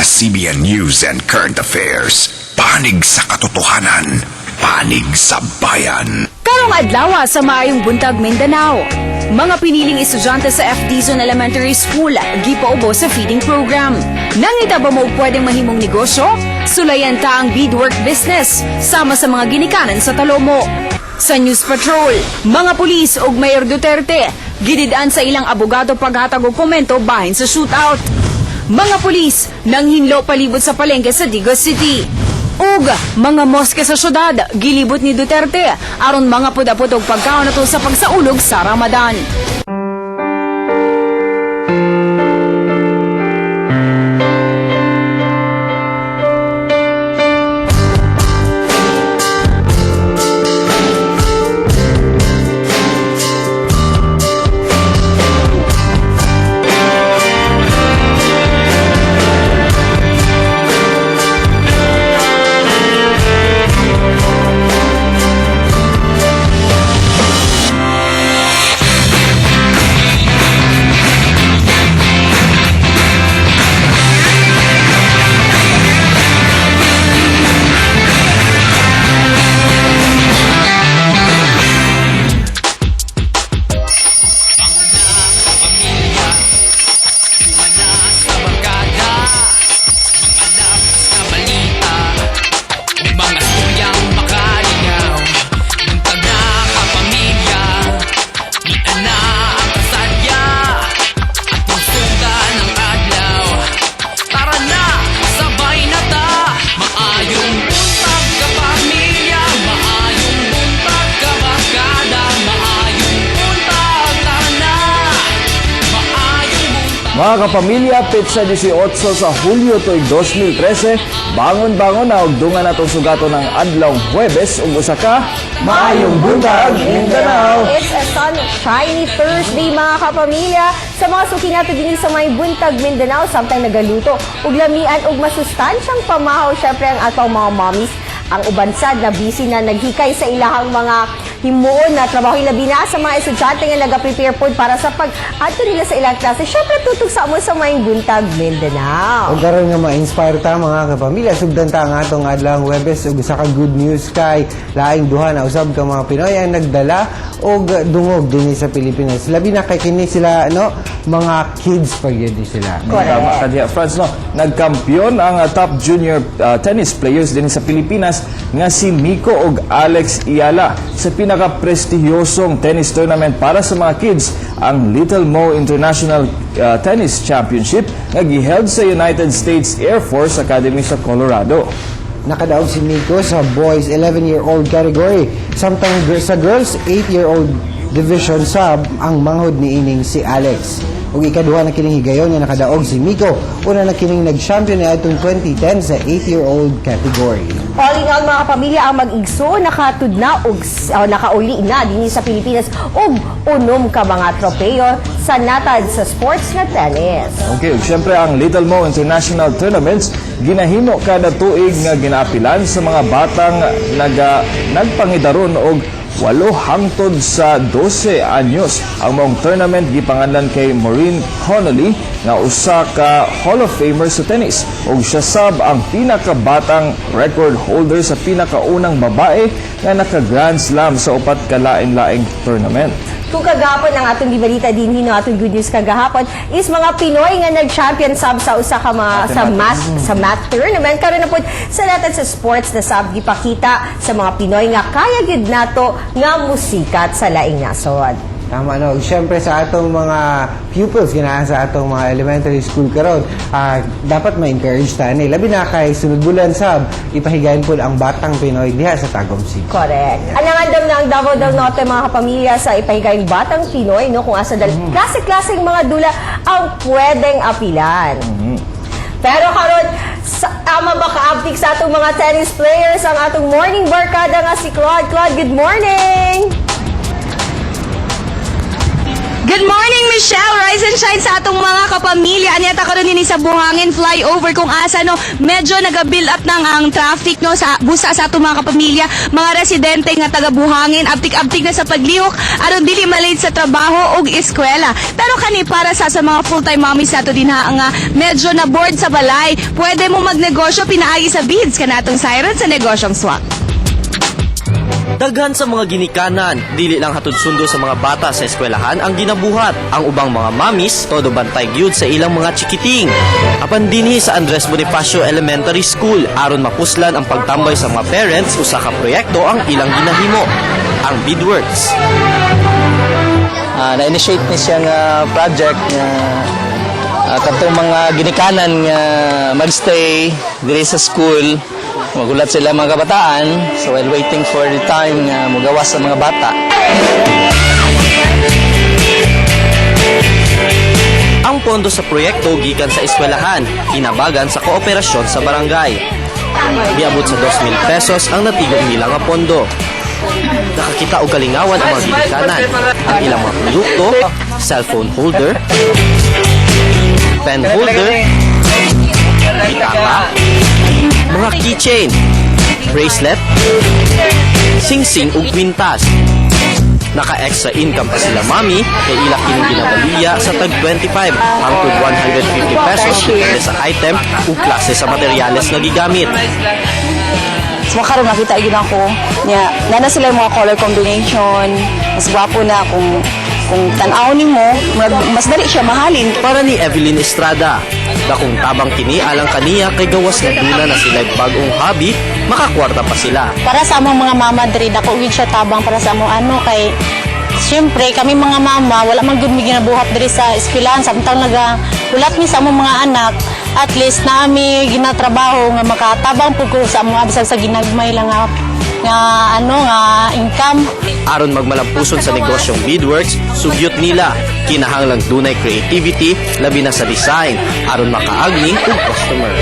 CBN News and Current Affairs. Panig sa katotohanan, panig sa bayan. Karong adlaw sa Maayong Buntag, Mindanao. Mga piniling estudyante sa FD Zone Elementary School gipaubo sa feeding program. Nangita ba mo pwedeng mahimong negosyo? Sulayan ta ang beadwork business sama sa mga ginikanan sa Talomo. Sa News Patrol, mga pulis ug Mayor Duterte gididaan sa ilang abogado paghatag og komento bahin sa shootout. Mga pulis nanghinlo palibot sa palengke sa Digos City. Ug mga moske sa syudad gilibot ni Duterte aron mga pudapod og pagkaon nato sa pagsaulog sa Ramadan. Mga kapamilya, pitsa 18 sa Hulyo tuig 2013, bangon-bangon na og dungan natong sugato ng adlawng Huwebes ug usa ka Maayong Buntag, Mindanao. It's a sunshiny Thursday mga kapamilya. Sa mga suki nato din sa Maayong Buntag, Mindanao, samtang nagaluto ug lamian ug masustansyang pamahaw syempre ang atong mga mommies. Ang ubansad na busy na naghikay sa ilahang mga himuon na trabaho labi na sa mga estudyante nga naga-prepare po para sa pag-ato nila sa ilang klase. Syempre tutug sa amo sa Maayong Buntag, Mindanao. O karon nga ma-inspire ta mga kapamilya, sugdan ta nga atong adlawng Huwebes ug usa ka good news kay laing duha na usab ka mga Pinoy ang nagdala og dungog dinhi sa Pilipinas. Labi na kay kini sila mga kids pag yun sila. Tama ka diha, Franz, nagkampiyon ang top junior tennis players din sa Pilipinas nga si Miko ug Alex Iala sa pinaka-prestihiyosong tennis tournament para sa mga kids, ang Little Mo International Tennis Championship nga giheld sa United States Air Force Academy sa Colorado. Nakadaog si Miko sa boys 11-year-old category. Samtang sa girls 8-year-old division sub ang manghod ni ining si Alex. Ug ikaduha na kining higayon nga nakadaog si Miko. Una na kining nag-champion ni atong 2010 sa 8-year-old category. All in all mga kapamilya, ang mag-igso nakatudna og nakauli na dinhi sa Pilipinas ug unom ka mga tropeyo sa natad sa sports na tennis. Okay, ug syempre ang Little Mo International Tournaments ginahimo kada tuig nga ginaapilan sa mga batang nagpangidaron og 8 hangtod sa 12 anyos. Ang mong tournament gipanganlan kay Maureen Connolly nga usa ka Hall of Famer sa tennis ug siya sab ang pinakabatang record holder sa pinakaunang babae nga naka-Grand Slam sa upat ka lain-laing tournament. Kung kagahapon ang atong gibalita din atong good news kagahapon is mga Pinoy nga nag-champion sab sa usa ka mga sa math tournament karon na pud sa natad sa sports na sab gipakita sa mga Pinoy nga kaya gid nato nga musikat sa laing nasod. Tama no. Siyempre sa atong mga pupils ganahan sa atong mga elementary school karon, dapat ma-encourage ta ni labi na kay sunod bulan sab ipahigayon pud ang batang Pinoy diha sa Tagum City. Correct. Anangandam na ang Davao del Norte mga kapamilya sa ipahigayong batang Pinoy kung asa dal klase-klaseng mga dula ang pwedeng apilan. Pero karon mabaka-uptik sa atong mga tennis players ang atong morning barkada nga si Claude. Claude, good morning! Good morning, Michelle! Rise and shine sa atong mga kapamilya. Anyata karon din sa buhangin flyover kung asa medyo naga-build up nang ang traffic sa busa sa atong mga kapamilya. Mga residente nga taga buhangin, aptik-aptik na sa paglihok aron dili malate sa trabaho ug eskwela. Pero kani para sa mga full-time mommies nato dinha nga medyo na bored sa balay, pwede mo magnegosyo pinaagi sa bids kanatong siren sa negosyong swak. Daghan sa mga ginikanan, dili lang hatod sundo sa mga bata sa eskwelahan ang ginabuhat. Ang ubang mga mamis, todo bantay gyud sa ilang mga chikiting. Apan dinhi sa Andres Bonifacio Elementary School, aron mapuslan ang pagtambay sa mga parents, usa ka proyekto ang ilang ginahimo, ang Beadworks. Na-initiate ni siya nga project nga katong mga ginikanan nga magstay diri sa school. Magulat sila mga kabataan, so while waiting for the time nga mugawas sa mga bata. Ang pondo sa proyekto gikan sa eskwelahan, inabagan sa kooperasyon sa barangay. Giabot sa 2,000 pesos ang natigong nila nga pondo. Nakakita og kalingawan ang mga ginikanan. Ang ilang mga produkto, cellphone holder, pen holder, bitaka, mga keychain, bracelet, sing-sing ug kwintas. Naka-extra income pa sila mami kay ila kining ginabaliya sa tag 25 hangtod 150 pesos depende sa item ug klase sa materyales nga gigamit. So makaroon nakita yun ako niya nana sila yung mga color combination, mas gwapo na kung tan-aw nimo mas dali siya mahalin. Para ni Evelyn Estrada, dakong tabang kini alang kaniya kay gawas na duna na sila bagong hobby, makakwarta pa sila. Para sa among mga mama diri dako gyud siya tabang para sa among kay siyempre kami mga mama wala man gyud mi ginabuhat diri sa eskwelahan samtang ulat mi sa among mga anak, at least nami ginatrabaho nga makatabang pud ko sa among abisag sa ginagmay lang nga income. Aron magmalampuson sa negosyong Beadworks, sugyot nila kinahanglang dunay creativity labi na sa design aron makaagni og customer.